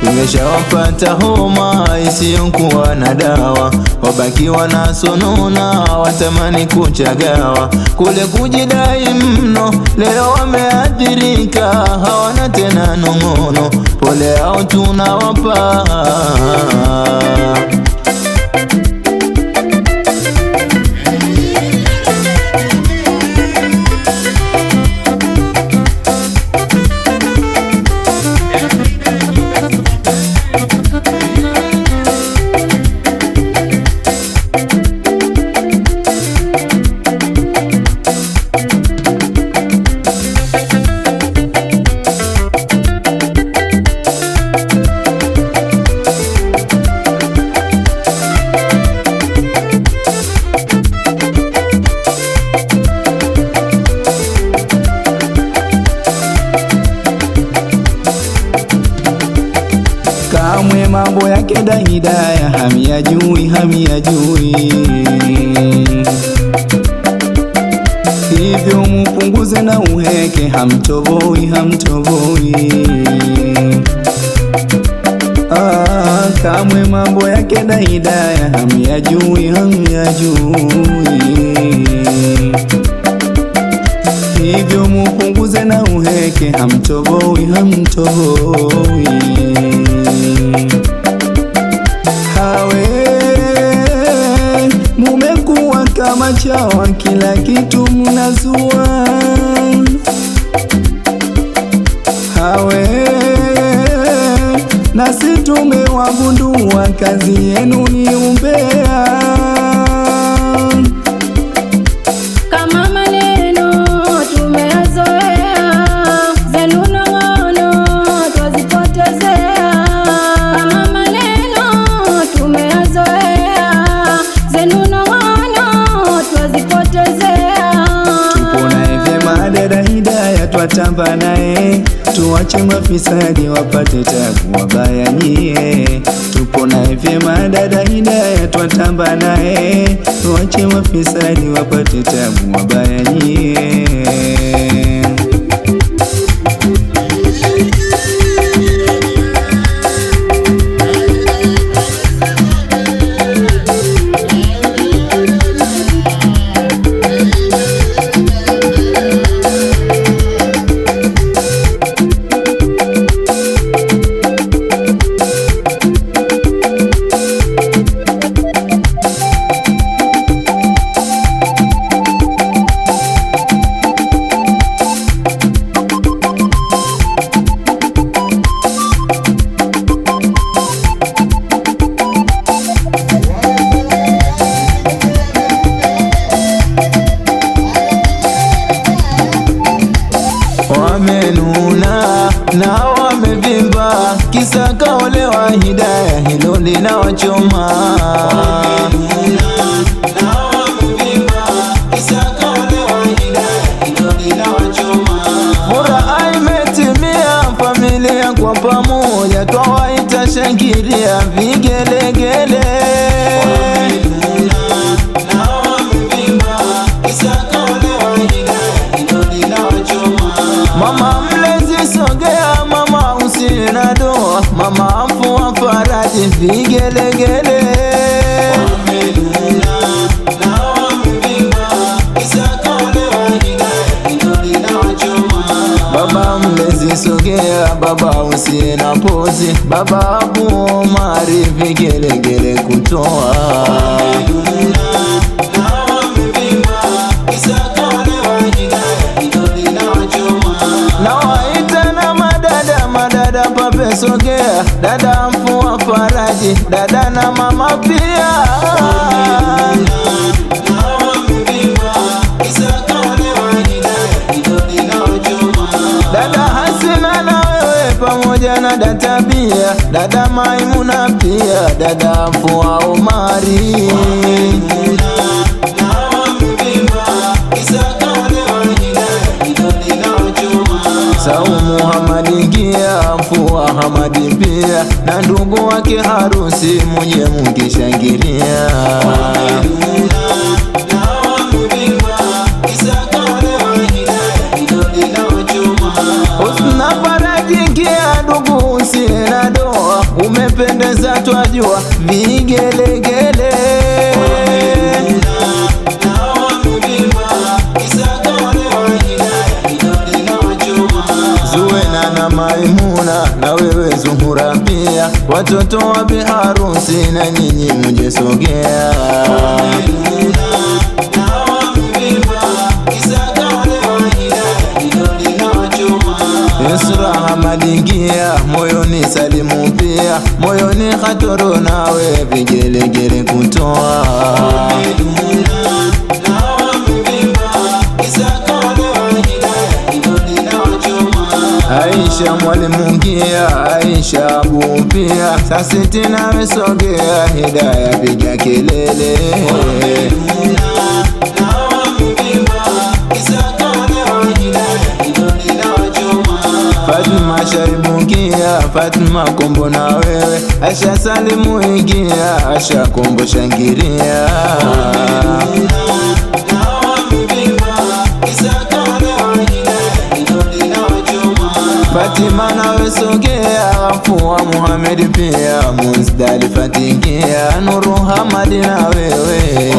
Nimeshawapata homa isiyokuwa na dawa, wabaki wanasonona, watamani kuchagawa. Kule kujidai mno, leo wameathirika, hawana tena nong'ono, pole yao tunawapa. Kamwe mambo yake Hidaya hamiyajui, hamiyajui. Hivyo mupunguze na uheke, hamtoboi, hamtoboi. Kamwe mambo yake Hidaya hamiyajui, hamiyajui. Hivyo mupunguze na uheke, hamtoboi, hamtoboi. Hawe mumekuwa kama chawa, kila kitu mnazua. Hawe nasi tumewagundua, kazi yenu ni umbea. Kama maneno tumeyazoea, zenu nong'ono twazipotezea. Kama maneno tumeyazoea, zenu nong'ono twazipotezea. Tupo naye vyema dada Hidaya, twatamba naye, tuwache mafisadi wapate tabu wabaya nyie. Tupo naye vyema dada Hidaya, twatamba naye, tuwache mafisadi wapate tabu wabaya nyie. Wamenuna na wamevimba, kisa kaolewa Hidaya, hilo linawachoma. Wamenuna na wamevimba, kisa kaolewa Hidaya, hilo linawachoma. Furaha imetimia, familia kwa pamoja, twawaita shangilia, vigelegele. Mama mlezi sogea, mama usina doa, mama afu wa faraji, vigelegele. Wamenuna na wamevimba, kisa kaolewa Hidaya, hilo linawachoma. Baba mlezi sogea, baba usina pozi, baba Abu Omari, vigelegele kutoa. Wamenuna na wamevimba, kisa kaolewa Hidaya, hilo linawachoma. Nawaita na madada, madada pape sogea, dada mfu wa faraji, dada na mama pia. Dada pamoja na dada Bia, dada Maimuna pia, dada Afua Omari. Saumu Hamadi Gia, Afua Hamadi pia, na ndugu wake harusi muje mukishangilia. Husna Faraji Gia, ndugu usiye na doa, umependeza twajua, vigelegele. Zuena na Maimuna na wewe Zuhura pia, watoto wa biharusi na nyinyi muje sogea. Yusra Hamadi Gia, moyoni Salimu pia, moyoni Khatoro nawe vigelegele kutoa. Aisha Mwalimu Gia, Aisha Abu pia, Sasiti nawe sogea, Hidaya piga kelele. Fatma Shaibu Gia, Fatma Kombo na wewe, Asha Salimu Gia, Asha Kombo shangiria. Fatima nawe sogea, Afua Muhammad pia, Muzdalifa Gia, Nuru Hamadi na wewe.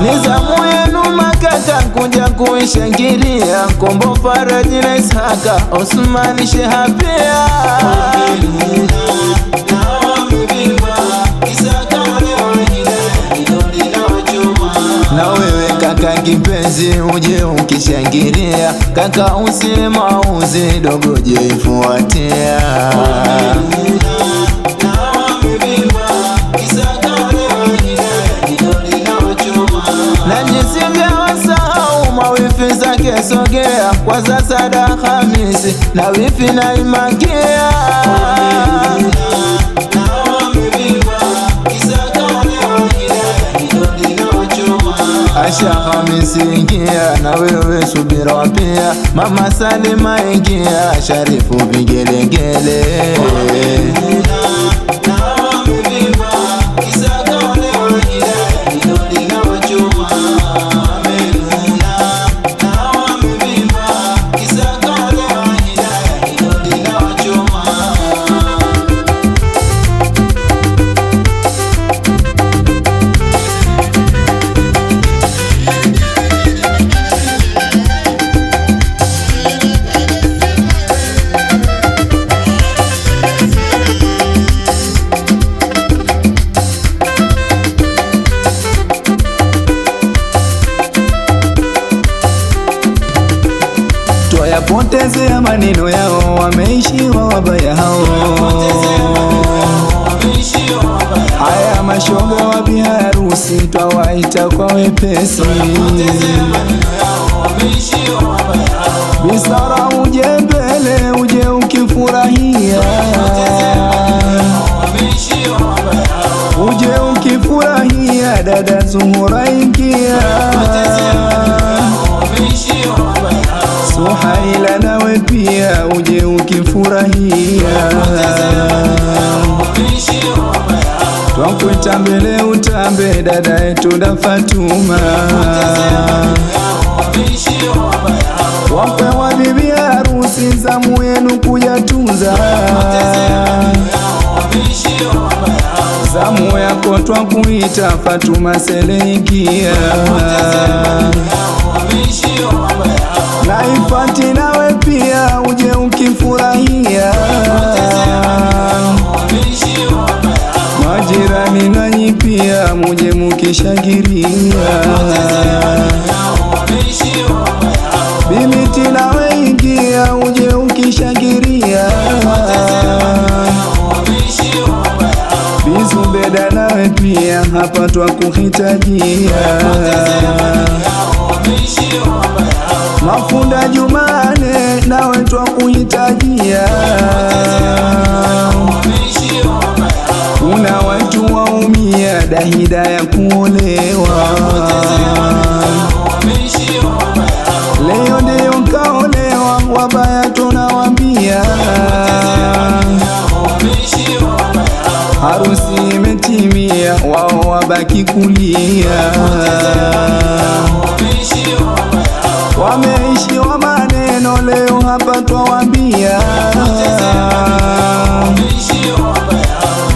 Nizamu yenu Makata kuja kuishangilia, Kombo Faraji na Ishaka, Osmani Sheha pia. Na wewe kaka kipenzi uje ukishangilia, kaka usiye mauzi, dogo je ifuatia. Na jisinge wasahau mawifi zake sogea, kwa za Sada Hamisi na wifi na Imagia. Asha Hamisi Gia, na wewe Subira pia, Mama Salima Gia, Sharifu vigelegele. Yapotezea maneno yao, wameishiwa wabaya hao. Haya mashoga wa biharusi, twawaita kwa wepesi. Bisara uje mbele, uje ukifurahia, uje ukifurahia, dada Zuhura ingia. Suhaila nawe pia uje ukifurahia, twakwita mbele utambe, dada yetu da Fatuma. Wapewa bibi harusi, zamu yenu kuja tunza, zamu yako twakuita Fatuma Seleikia. Na Ifati nawe pia uje ukifurahia, majirani nanyi pia muje mukishangilia. Bimiti nawe ingia, uje ukishangilia. Bizubeda nawe pia hapa twakuhitajia. Mafunda Jumane nawe twakuhitajia. Kuna watu waumia dahida ya kuolewa, leo ndio kaolewa, wabaya tunawambia. Harusi imetimia, wao wabaki kulia. Wameishiwa maneno, leo hapa twawambia.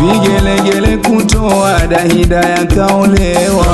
Vigelegele kutoa dahida ya kaolewa.